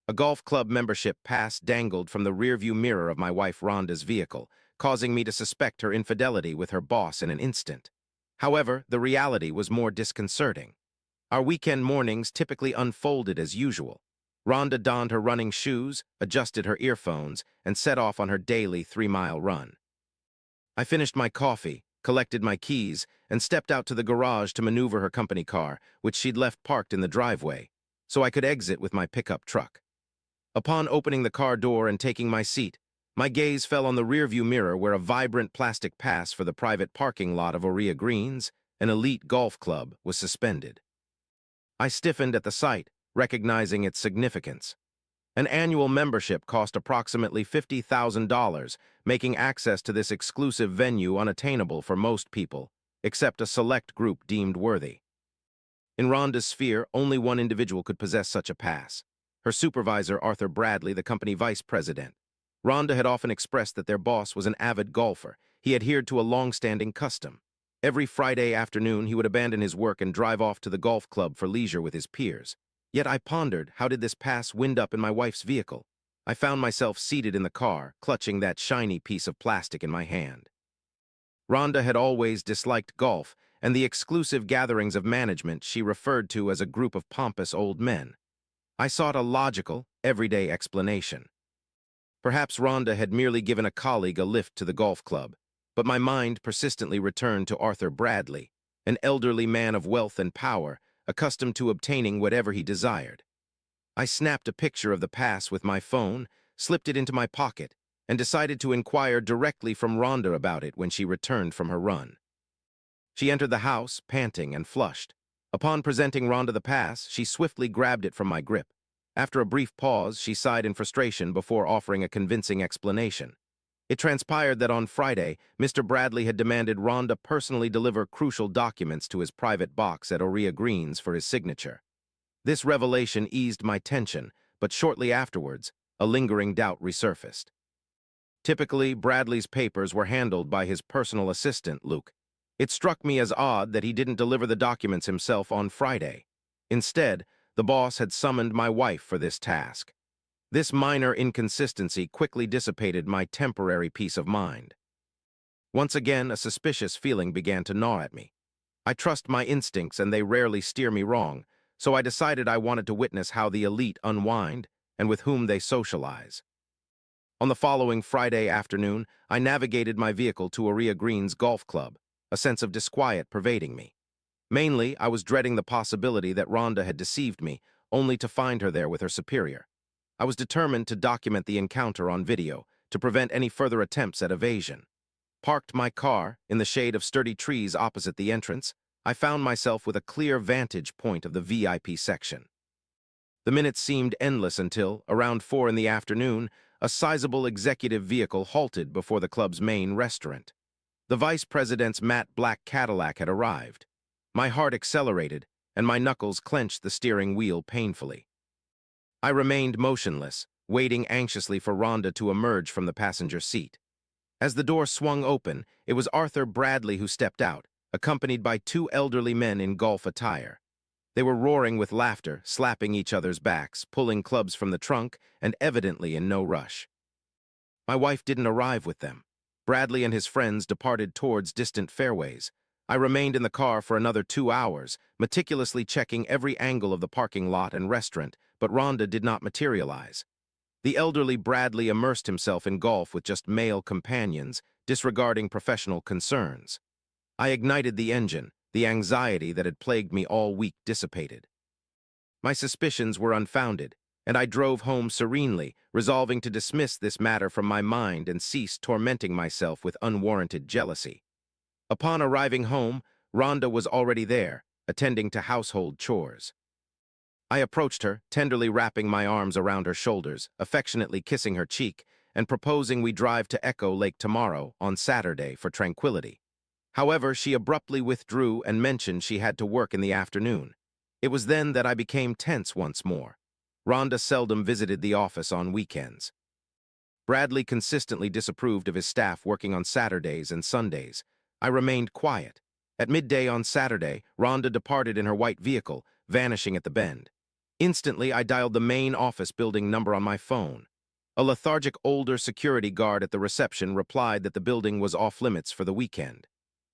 A golf club membership pass dangled from the rearview mirror of my wife Rhonda's vehicle, causing me to suspect her infidelity with her boss in an instant. However, the reality was more disconcerting. Our weekend mornings typically unfolded as usual. Rhonda donned her running shoes, adjusted her earphones, and set off on her daily 3-mile run. I finished my coffee, collected my keys, and stepped out to the garage to maneuver her company car, which she'd left parked in the driveway, so I could exit with my pickup truck. Upon opening the car door and taking my seat, my gaze fell on the rearview mirror where a vibrant plastic pass for the private parking lot of Orea Greens, an elite golf club, was suspended. I stiffened at the sight, recognizing its significance. An annual membership cost approximately $50,000, making access to this exclusive venue unattainable for most people, except a select group deemed worthy. In Rhonda's sphere, only one individual could possess such a pass. Her supervisor, Arthur Bradley, the company vice president. Rhonda had often expressed that their boss was an avid golfer. He adhered to a long-standing custom. Every Friday afternoon, he would abandon his work and drive off to the golf club for leisure with his peers. Yet I pondered, how did this pass wind up in my wife's vehicle? I found myself seated in the car, clutching that shiny piece of plastic in my hand. Rhonda had always disliked golf and the exclusive gatherings of management she referred to as a group of pompous old men. I sought a logical, everyday explanation. Perhaps Rhonda had merely given a colleague a lift to the golf club, but my mind persistently returned to Arthur Bradley, an elderly man of wealth and power, accustomed to obtaining whatever he desired. I snapped a picture of the pass with my phone, slipped it into my pocket, and decided to inquire directly from Rhonda about it when she returned from her run. She entered the house, panting and flushed. Upon presenting Rhonda the pass, she swiftly grabbed it from my grip. After a brief pause, she sighed in frustration before offering a convincing explanation. It transpired that on Friday, Mr. Bradley had demanded Rhonda personally deliver crucial documents to his private box at Orea Greens for his signature. This revelation eased my tension, but shortly afterwards, a lingering doubt resurfaced. Typically, Bradley's papers were handled by his personal assistant, Luke. It struck me as odd that he didn't deliver the documents himself on Friday. Instead, the boss had summoned my wife for this task. This minor inconsistency quickly dissipated my temporary peace of mind. Once again, a suspicious feeling began to gnaw at me. I trust my instincts and they rarely steer me wrong, so I decided I wanted to witness how the elite unwind and with whom they socialize. On the following Friday afternoon, I navigated my vehicle to Orea Greens Golf Club, a sense of disquiet pervading me. Mainly, I was dreading the possibility that Rhonda had deceived me, only to find her there with her superior. I was determined to document the encounter on video, to prevent any further attempts at evasion. Parked my car in the shade of sturdy trees opposite the entrance, I found myself with a clear vantage point of the VIP section. The minutes seemed endless until, around 4 in the afternoon, a sizable executive vehicle halted before the club's main restaurant. The vice president's matte black Cadillac had arrived. My heart accelerated, and my knuckles clenched the steering wheel painfully. I remained motionless, waiting anxiously for Rhonda to emerge from the passenger seat. As the door swung open, it was Arthur Bradley who stepped out, accompanied by 2 elderly men in golf attire. They were roaring with laughter, slapping each other's backs, pulling clubs from the trunk, and evidently in no rush. My wife didn't arrive with them. Bradley and his friends departed towards distant fairways. I remained in the car for another 2 hours, meticulously checking every angle of the parking lot and restaurant, but Rhonda did not materialize. The elderly Bradley immersed himself in golf with just male companions, disregarding professional concerns. I ignited the engine, the anxiety that had plagued me all week dissipated. My suspicions were unfounded, and I drove home serenely, resolving to dismiss this matter from my mind and cease tormenting myself with unwarranted jealousy. Upon arriving home, Rhonda was already there, attending to household chores. I approached her, tenderly wrapping my arms around her shoulders, affectionately kissing her cheek, and proposing we drive to Echo Lake tomorrow, on Saturday, for tranquility. However, she abruptly withdrew and mentioned she had to work in the afternoon. It was then that I became tense once more. Rhonda seldom visited the office on weekends. Bradley consistently disapproved of his staff working on Saturdays and Sundays. I remained quiet. At midday on Saturday, Rhonda departed in her white vehicle, vanishing at the bend. Instantly, I dialed the main office building number on my phone. A lethargic older security guard at the reception replied that the building was off-limits for the weekend.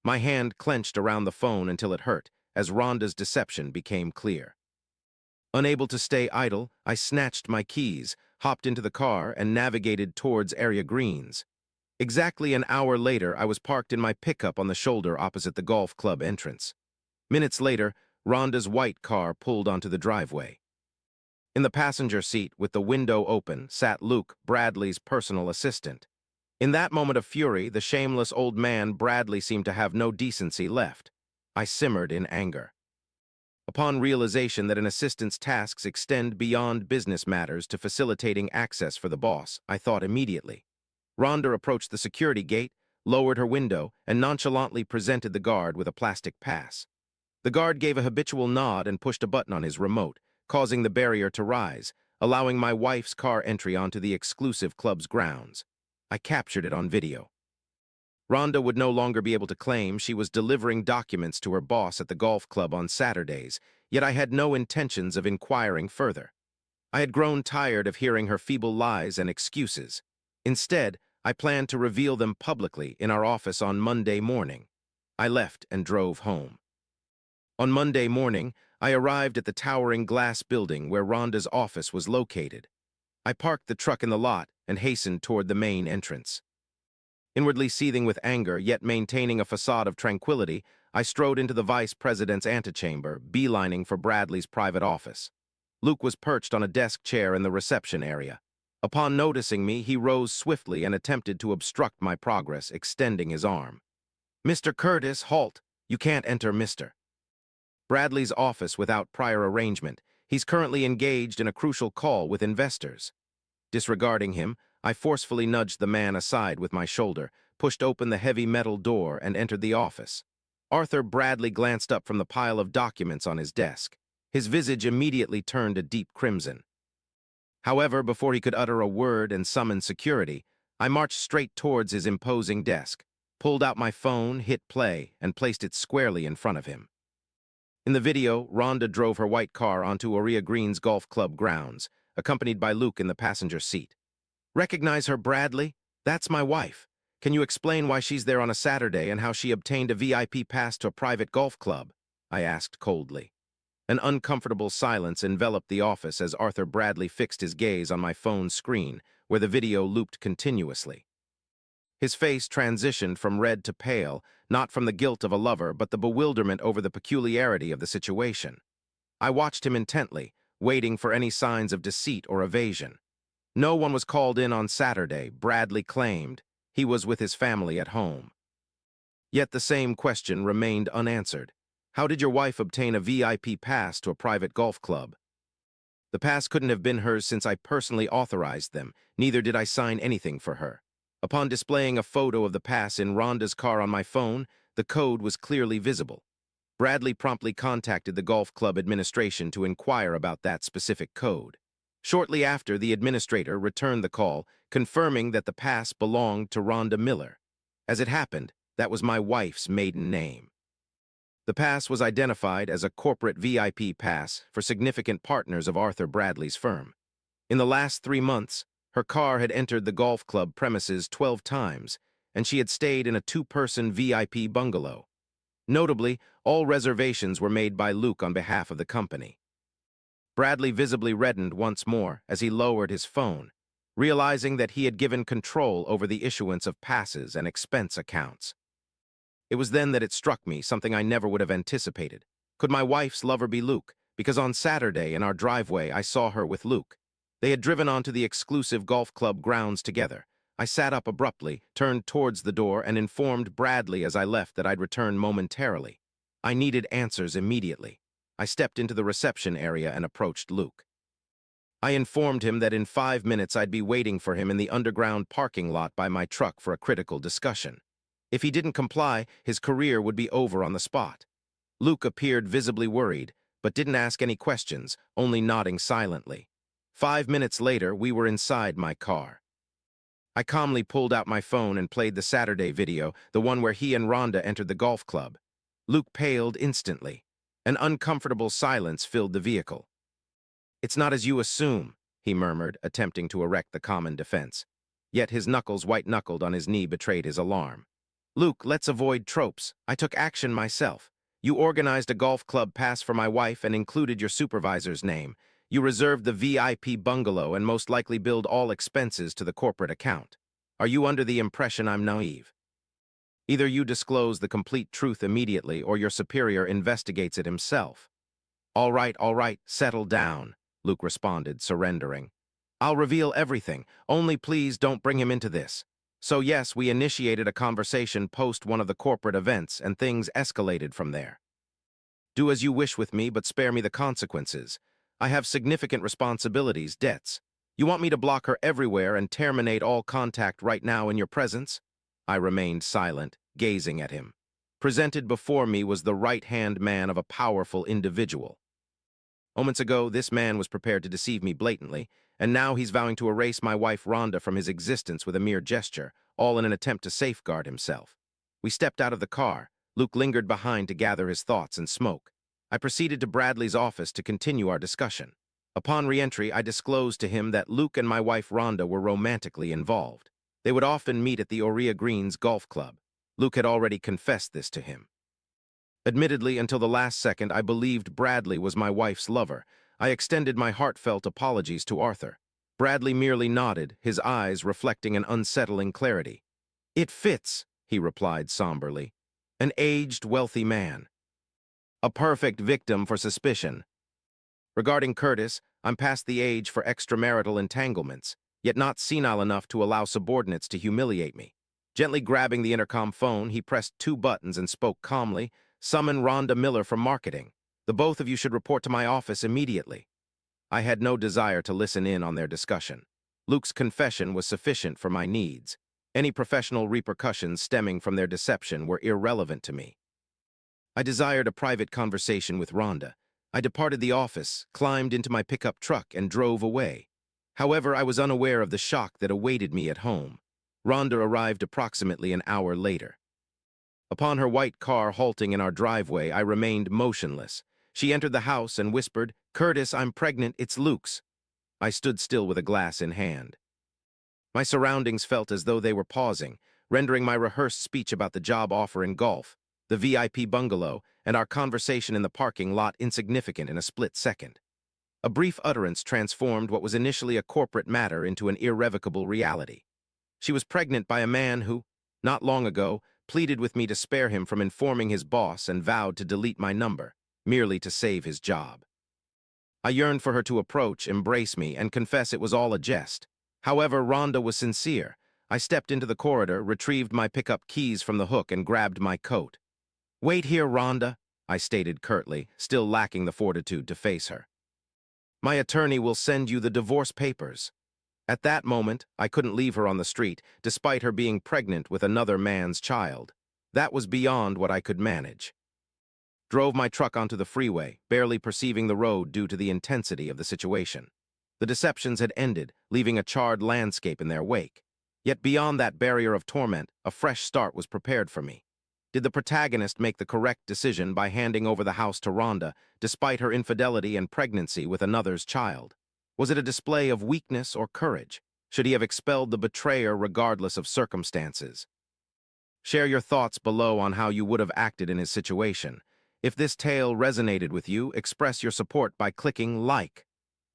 My hand clenched around the phone until it hurt, as Rhonda's deception became clear. Unable to stay idle, I snatched my keys, hopped into the car, and navigated towards Area Greens. Exactly an hour later, I was parked in my pickup on the shoulder opposite the golf club entrance. Minutes later, Rhonda's white car pulled onto the driveway. In the passenger seat, with the window open, sat Luke, Bradley's personal assistant. In that moment of fury, the shameless old man Bradley seemed to have no decency left. I simmered in anger. Upon realization that an assistant's tasks extend beyond business matters to facilitating access for the boss, I thought immediately. Rhonda approached the security gate, lowered her window, and nonchalantly presented the guard with a plastic pass. The guard gave a habitual nod and pushed a button on his remote, causing the barrier to rise, allowing my wife's car entry onto the exclusive club's grounds. I captured it on video. Rhonda would no longer be able to claim she was delivering documents to her boss at the golf club on Saturdays, yet I had no intentions of inquiring further. I had grown tired of hearing her feeble lies and excuses. Instead, I planned to reveal them publicly in our office on Monday morning. I left and drove home. On Monday morning, I arrived at the towering glass building where Rhonda's office was located. I parked the truck in the lot and hastened toward the main entrance. Inwardly seething with anger, yet maintaining a facade of tranquility, I strode into the vice president's antechamber, beelining for Bradley's private office. Luke was perched on a desk chair in the reception area. Upon noticing me, he rose swiftly and attempted to obstruct my progress, extending his arm. "Mr. Curtis, halt! You can't enter, Mr. Bradley's office without prior arrangement. He's currently engaged in a crucial call with investors." Disregarding him, I forcefully nudged the man aside with my shoulder, pushed open the heavy metal door, and entered the office. Arthur Bradley glanced up from the pile of documents on his desk. His visage immediately turned a deep crimson. However, before he could utter a word and summon security, I marched straight towards his imposing desk, pulled out my phone, hit play, and placed it squarely in front of him. In the video, Rhonda drove her white car onto Area Greens Golf Club grounds, accompanied by Luke in the passenger seat. "Recognize her, Bradley? That's my wife. Can you explain why she's there on a Saturday and how she obtained a VIP pass to a private golf club?" I asked coldly. An uncomfortable silence enveloped the office as Arthur Bradley fixed his gaze on my phone's screen, where the video looped continuously. His face transitioned from red to pale, not from the guilt of a lover, but the bewilderment over the peculiarity of the situation. I watched him intently, waiting for any signs of deceit or evasion. No one was called in on Saturday, Bradley claimed. He was with his family at home. Yet the same question remained unanswered. How did your wife obtain a VIP pass to a private golf club? The pass couldn't have been hers since I personally authorized them, neither did I sign anything for her. Upon displaying a photo of the pass in Rhonda's car on my phone, the code was clearly visible. Bradley promptly contacted the golf club administration to inquire about that specific code. Shortly after, the administrator returned the call, confirming that the pass belonged to Rhonda Miller. As it happened, that was my wife's maiden name. The pass was identified as a corporate VIP pass for significant partners of Arthur Bradley's firm. In the last 3 months, her car had entered the golf club premises 12 times, and she had stayed in a 2-person VIP bungalow. Notably, all reservations were made by Luke on behalf of the company. Bradley visibly reddened once more as he lowered his phone, realizing that he had given control over the issuance of passes and expense accounts. It was then that it struck me, something I never would have anticipated. Could my wife's lover be Luke? Because on Saturday in our driveway I saw her with Luke. They had driven onto the exclusive golf club grounds together. I sat up abruptly, turned towards the door, and informed Bradley as I left that I'd return momentarily. I needed answers immediately. I stepped into the reception area and approached Luke. I informed him that in 5 minutes I'd be waiting for him in the underground parking lot by my truck for a critical discussion. If he didn't comply, his career would be over on the spot. Luke appeared visibly worried, but didn't ask any questions, only nodding silently. 5 minutes later, we were inside my car. I calmly pulled out my phone and played the Saturday video, the one where he and Rhonda entered the golf club. Luke paled instantly. An uncomfortable silence filled the vehicle. "It's not as you assume," he murmured, attempting to erect the common defense. Yet his knuckles white-knuckled on his knee betrayed his alarm. "Luke, let's avoid tropes. I took action myself. You organized a golf club pass for my wife and included your supervisor's name. You reserved the VIP bungalow and most likely billed all expenses to the corporate account. Are you under the impression I'm naive? Either you disclose the complete truth immediately or your superior investigates it himself." All right, settle down," Luke responded, surrendering. "I'll reveal everything, only please don't bring him into this." So yes, we initiated a conversation post one of the corporate events, and things escalated from there. "Do as you wish with me, but spare me the consequences. I have significant responsibilities, debts. You want me to block her everywhere and terminate all contact right now in your presence?" I remained silent, gazing at him. Presented before me was the right-hand man of a powerful individual. Moments ago, this man was prepared to deceive me blatantly, and now he's vowing to erase my wife Rhonda from his existence with a mere gesture, all in an attempt to safeguard himself. We stepped out of the car. Luke lingered behind to gather his thoughts and smoke. I proceeded to Bradley's office to continue our discussion. Upon re-entry, I disclosed to him that Luke and my wife Rhonda were romantically involved. They would often meet at the Oria Greens Golf Club. Luke had already confessed this to him. Admittedly, until the last second, I believed Bradley was my wife's lover. I extended my heartfelt apologies to Arthur. Bradley merely nodded, his eyes reflecting an unsettling clarity. "It fits," he replied somberly. "An aged, wealthy man. A perfect victim for suspicion. Regarding Curtis, I'm past the age for extramarital entanglements, yet not senile enough to allow subordinates to humiliate me." Gently grabbing the intercom phone, he pressed 2 buttons and spoke calmly. "Summon Rhonda Miller from marketing. The both of you should report to my office immediately." I had no desire to listen in on their discussion. Luke's confession was sufficient for my needs. Any professional repercussions stemming from their deception were irrelevant to me. I desired a private conversation with Rhonda. I departed the office, climbed into my pickup truck, and drove away. However, I was unaware of the shock that awaited me at home. Rhonda arrived approximately an hour later. Upon her white car halting in our driveway, I remained motionless. She entered the house and whispered, "Curtis, I'm pregnant, it's Luke's." I stood still with a glass in hand. My surroundings felt as though they were pausing, rendering my rehearsed speech about the job offer in golf, the VIP bungalow, and our conversation in the parking lot insignificant in a split second. A brief utterance transformed what was initially a corporate matter into an irrevocable reality. She was pregnant by a man who, not long ago, pleaded with me to spare him from informing his boss and vowed to delete my number, merely to save his job. I yearned for her to approach, embrace me, and confess it was all a jest. However, Rhonda was sincere. I stepped into the corridor, retrieved my pickup keys from the hook, and grabbed my coat. "Wait here, Rhonda," I stated curtly, still lacking the fortitude to face her. "My attorney will send you the divorce papers." At that moment, I couldn't leave her on the street, despite her being pregnant with another man's child. That was beyond what I could manage. Drove my truck onto the freeway, barely perceiving the road due to the intensity of the situation. The deceptions had ended, leaving a charred landscape in their wake. Yet beyond that barrier of torment, a fresh start was prepared for me. Did the protagonist make the correct decision by handing over the house to Rhonda, despite her infidelity and pregnancy with another's child? Was it a display of weakness or courage? Should he have expelled the betrayer regardless of circumstances? Share your thoughts below on how you would have acted in his situation. If this tale resonated with you, express your support by clicking like.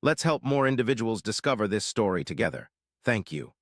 Let's help more individuals discover this story together. Thank you.